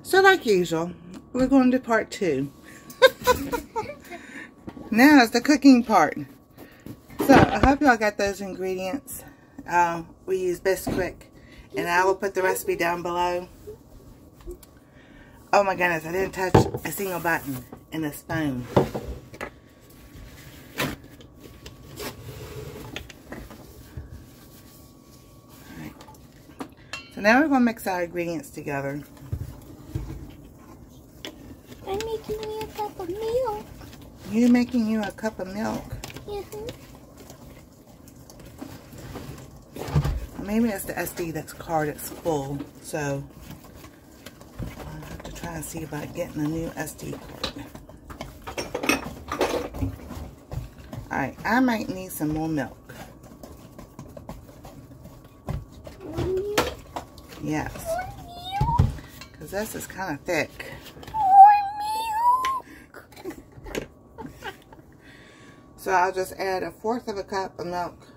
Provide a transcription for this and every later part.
So like usual, we're going to part 2. Now it's the cooking part. So I hope y'all got those ingredients. We use Bisquick, and I will put the recipe down below. Oh my goodness, I didn't touch a single button in this phone. Alright. So now we're going to mix our ingredients together. I'm making me a cup of milk. You making you a cup of milk? Mm-hmm. Maybe it's the SD that's card that's full, so I'll have to try and see about getting a new SD card. Alright, I might need some more milk. More milk? Yes. More milk? Because this is kind of thick. So I'll just add 1/4 cup of milk.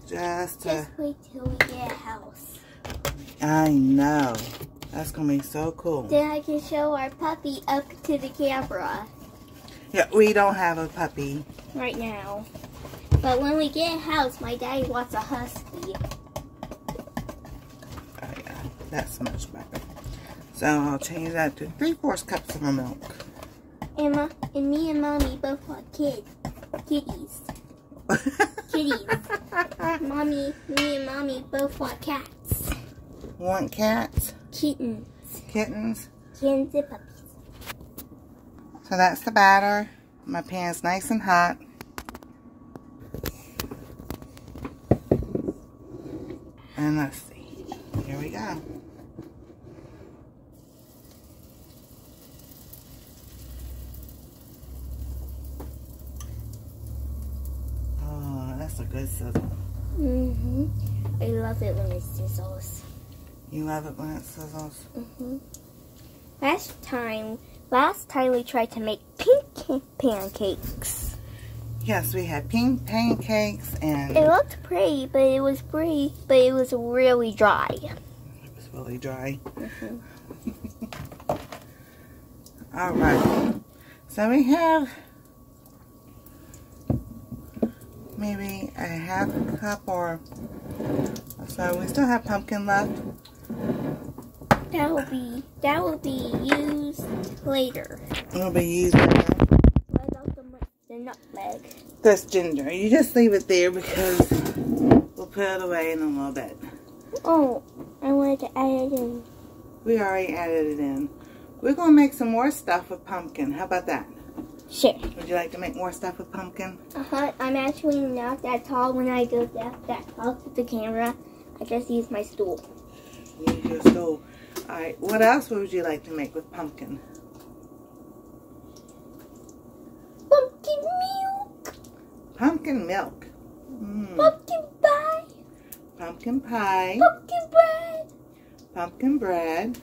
Just wait till we get a house. I know. That's going to be so cool. Then I can show our puppy up to the camera. Yeah, we don't have a puppy. Right now. But when we get a house, my daddy wants a husky. Oh yeah, that's much better. So I'll change that to 3/4 cups of milk. And me and Mommy both want kitties. Kitties. Me and Mommy both want cats. Want cats? Kittens. Kittens? Kittens and puppies. So that's the batter. My pan's nice and hot. And let's see. Here we go. That's a good sizzle. Mm-hmm. I love it when it sizzles. You love it when it sizzles? Mm-hmm. Last time we tried to make pink pancakes. Yes, we had pink pancakes and... It looked pretty, but it was really dry. It was really dry. Mm-hmm. Alright. So we have... maybe a 1/2 cup or so. We still have pumpkin left. That will be used later. It'll be used later. What about the nutmeg? This ginger. You just leave it there because we'll put it away in a little bit. Oh, I wanted to add it in. We already added it in. We're going to make some more stuff with pumpkin. How about that? Sure. Would you like to make more stuff with pumpkin? I'm actually not that tall when I go that close to the camera. I just use my stool. Use your stool. Alright, what else would you like to make with pumpkin? Pumpkin milk. Pumpkin milk. Pumpkin pie. Pumpkin pie. Pumpkin bread. Pumpkin bread.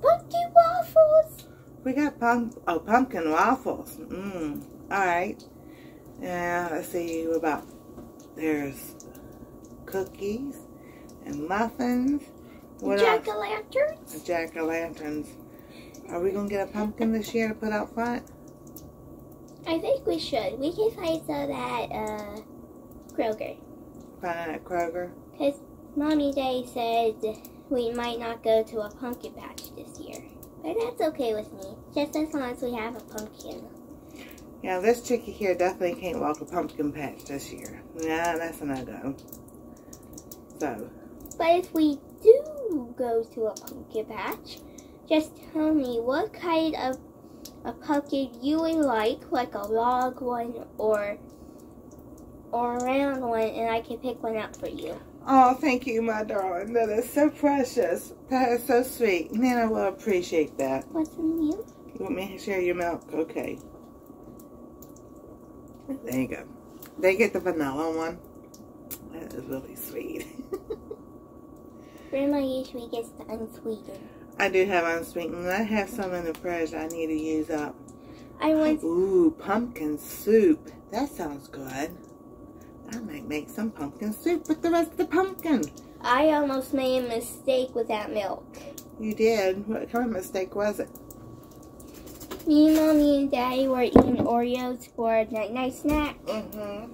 Pumpkin waffles. We got pumpkin waffles. Alright. Yeah, let's see what about. There's cookies and muffins. What Jack-o'-lanterns. else? Jack-o'-lanterns. Are we going to get a pumpkin this year to put out front? I think we should. We can find some at Kroger. Find it at Kroger? Because Mommy Day said we might not go to a pumpkin patch this year. But that's okay with me, just as long as we have a pumpkin. Yeah, this chickie here definitely can't walk a pumpkin patch this year. Yeah, that's a no-go. So. But if we do go to a pumpkin patch, just tell me what kind of a pumpkin you would like a log one or a round one, and I can pick one out for you. Oh, thank you, my darling. That is so precious. That is so sweet. Nana will appreciate that. Want some milk? You want me to share your milk? Okay. There you go. They get the vanilla one. That is really sweet. Grandma usually gets the unsweetened. I do have unsweetened. I have some in the fridge I need to use up. Ooh, pumpkin soup. That sounds good. I might make some pumpkin soup with the rest of the pumpkin. I almost made a mistake with that milk. You did? What kind of mistake was it? Me, Mommy, and Daddy were eating Oreos for a night-night snack. Mm-hmm.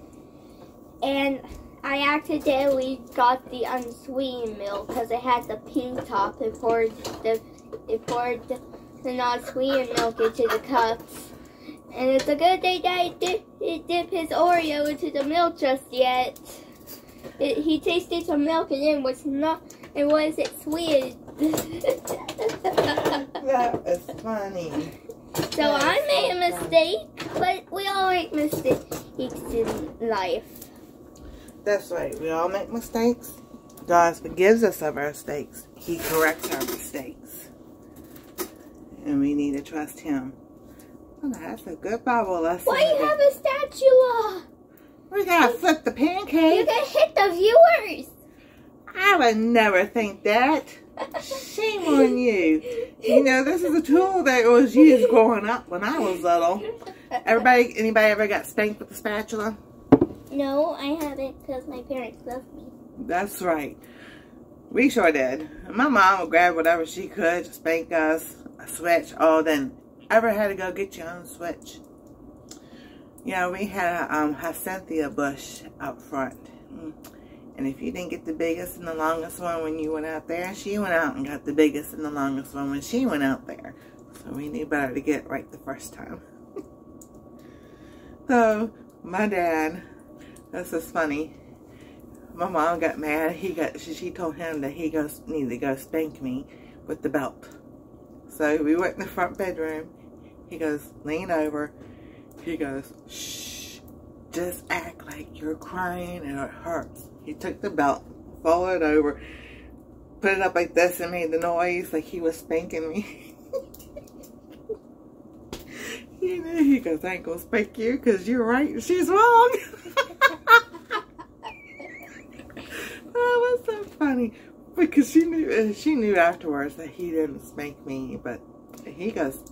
And I accidentally got the unsweetened milk because it had the pink top and poured the not-sweetened milk into the cups. And it's a good thing that he dip his Oreo into the milk just yet. He tasted some milk and it wasn't sweet. That is funny. So I made a mistake, but we all make mistakes in life. That's right. We all make mistakes. God forgives us of our mistakes. He corrects our mistakes. And we need to trust Him. Oh, that's a good Bible lesson. Why do you have a statue? We gotta flip the pancake. You can hit the viewers. I would never think that. Shame on you. You know, this is a tool that was used growing up when I was little. Anybody ever got spanked with a spatula? No, I haven't because my parents left me. That's right. We sure did. My mom would grab whatever she could to spank us. A switch. Oh, then ever had to go get your own switch? You know, we had a Cynthia bush up front. And if you didn't get the biggest and the longest one when you went out there, she went out and got the biggest and the longest one when she went out there. So we knew better to get it right the first time. So, my dad, this is funny. My mom got mad. She told him that he needed to go spank me with the belt. So we went in the front bedroom. He goes, lean over. He goes, shh, just act like you're crying and it hurts. He took the belt, folded it over, put it up like this and made the noise like he was spanking me. You know, he goes, I ain't gonna spank you because you're right and she's wrong. Oh, that's so funny. Because she knew afterwards that he didn't spank me, but he goes,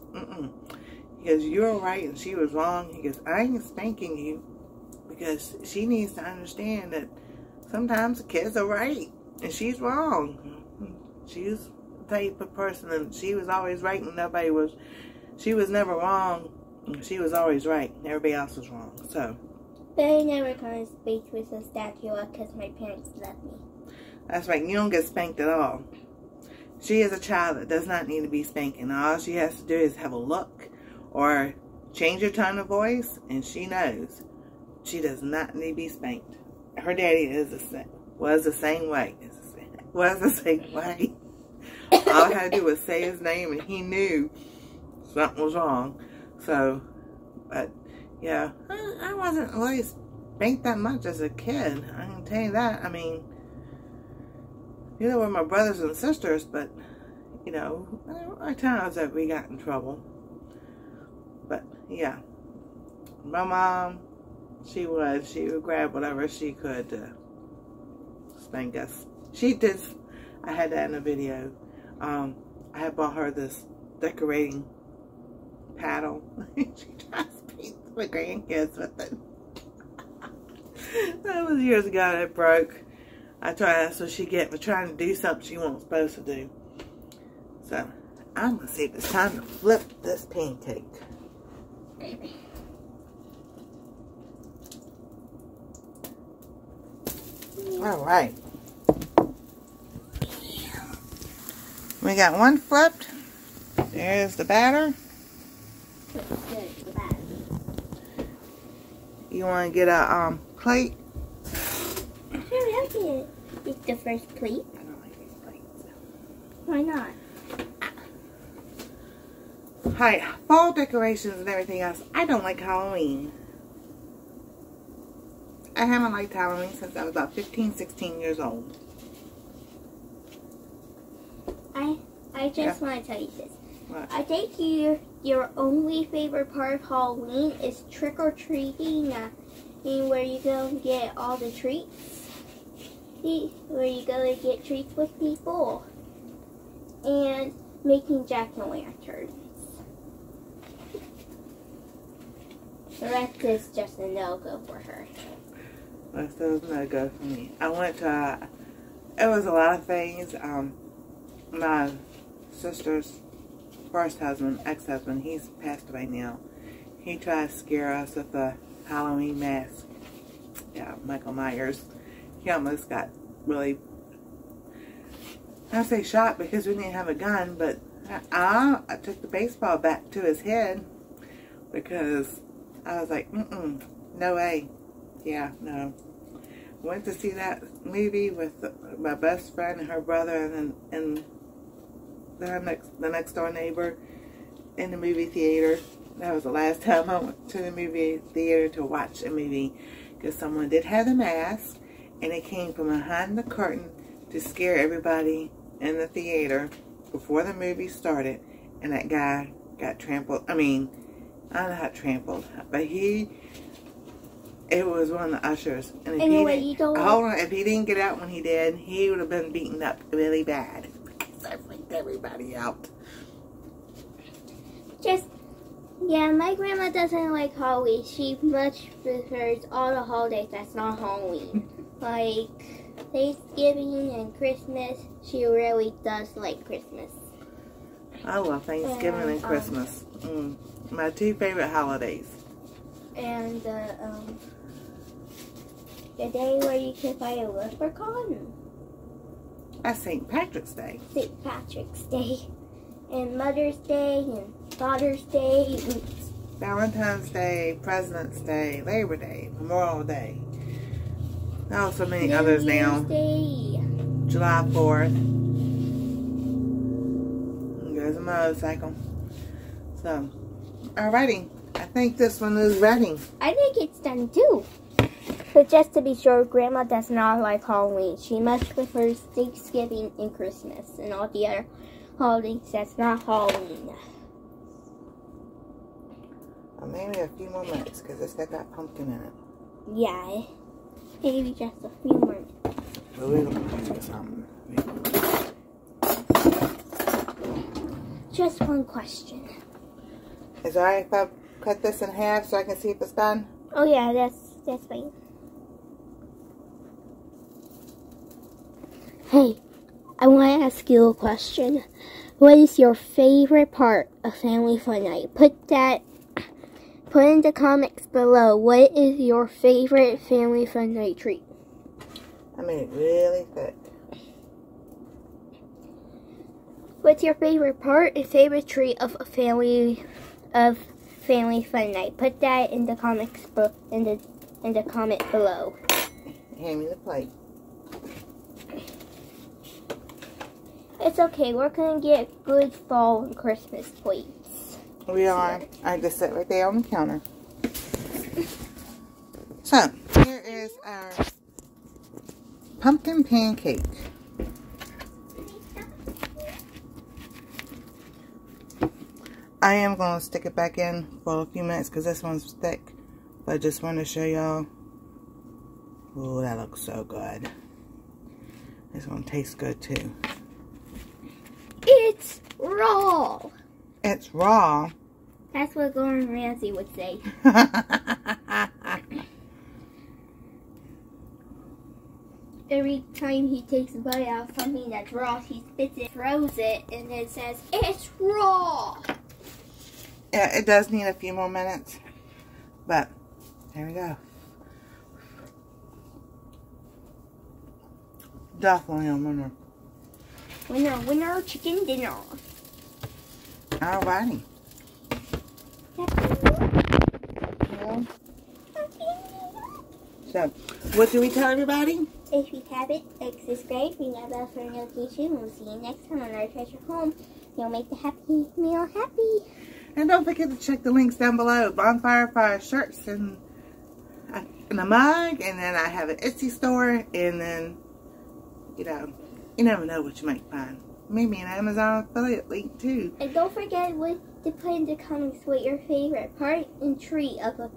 He goes, you're right and she was wrong. He goes, I ain't spanking you because she needs to understand that sometimes the kids are right and she's wrong. She's the type of person and she was always right and she was never wrong. She was always right. Everybody else was wrong. So. But I never got a spank with a statue because my parents left me. That's right. You don't get spanked at all. She is a child that does not need to be spanking. All she has to do is have a look or change her tone of voice and she knows she does not need to be spanked. Her daddy was the same way. All I had to do was say his name and he knew something was wrong. So, but yeah, I wasn't really spanked that much as a kid. I can tell you that. I mean, you know, we're my brothers and sisters, but you know, there are times that we got in trouble. But yeah, my mom, she would grab whatever she could to spank us. She did. I had that in a video. I had bought her this decorating paddle. She tried to spank my grandkids with it. That was years ago. It broke. That's what she get for trying to do something she wasn't supposed to do. So I'm gonna see if it's time to flip this pancake. All right. We got one flipped. There's the batter. You want to get a plate? Sure, I can eat the first plate. I don't like these plates. Why not? Hi, fall decorations and everything else. I don't like Halloween. I haven't liked Halloween since I was about 15, 16 years old. I just want to tell you this. What? I think your only favorite part of Halloween is trick-or-treating, where you go and get all the treats. Where you go to get treats with people. And making jack-o'-lanterns. The rest is just a no-go for her. That's a no-go for me. I went to it was a lot of things. My sister's first husband, ex-husband, he's passed away now. He tried to scare us with a Halloween mask. Yeah, Michael Myers. He almost got really, I say shot because we didn't have a gun, but I took the baseball bat to his head because I was like, no way. Yeah, no. Went to see that movie with my best friend and her brother and the next door neighbor in the movie theater. That was the last time I went to the movie theater to watch a movie, because someone did have the mask and it came from behind the curtain to scare everybody in the theater before the movie started, and that guy got trampled. I mean, I don't know how trampled, but it was one of the ushers. And if anyway, if he didn't get out when he did, he would have been beaten up really bad. Because I freaked everybody out. Yeah, my grandma doesn't like Halloween. She much prefers all the holidays that's not Halloween. Like Thanksgiving and Christmas. She really does like Christmas. I love Thanksgiving and Christmas. My two favorite holidays. And the day where you can buy a leprechaun. That's St. Patrick's Day. St. Patrick's Day. And Mother's Day and Father's Day. Valentine's Day, President's Day, Labor Day, Memorial Day. Oh, so many others now. Day. July 4th. There's a motorcycle. So, alrighty. I think this one is ready. I think it's done too. But just to be sure, Grandma does not like Halloween. She much prefers Thanksgiving and Christmas and all the other holidays that's not Halloween. Well, maybe a few more minutes because it's got that pumpkin in it. Yeah, maybe just a few more minutes. But we're going to do something. Just one question. Is it alright if I cut this in half so I can see if it's done? Oh yeah, that's fine. Hey, I want to ask you a question. What is your favorite part of Family Fun Night? Put in the comments below. What is your favorite Family Fun Night treat? I made it really thick. What's your favorite part and favorite treat of Family Fun Night? Put that in the comments in the comment below. Hand me the plate. It's okay. We're gonna get good fall and Christmas plates. We are. I just sit right there on the counter. So here is our pumpkin pancake. I am going to stick it back in for a few minutes because this one's thick. But I just wanted to show y'all. Oh, that looks so good. It's going to taste good too. It's raw. It's raw. That's what Gordon Ramsay would say. Every time he takes a bite out of something that's raw, he spits it, throws it, and then says, "It's raw." Yeah, it does need a few more minutes. But, there we go. Definitely a winner. Winner, chicken dinner. Alrighty. So, what do we tell everybody? If you haven't, like, subscribe, ring that bell for notification. We'll see you next time on our treasure home. You'll make the happy meal happy. And don't forget to check the links down below. Bonfire Fire shirts and a mug. And then I have an Etsy store. And then, you know, you never know what you might find. Maybe an Amazon affiliate link too. And don't forget to put in the comments what your favorite part and treat of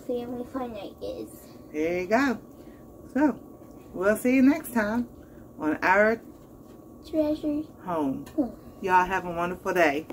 Family Fun Night is. There you go. So, we'll see you next time on our treasure home. Y'all have a wonderful day.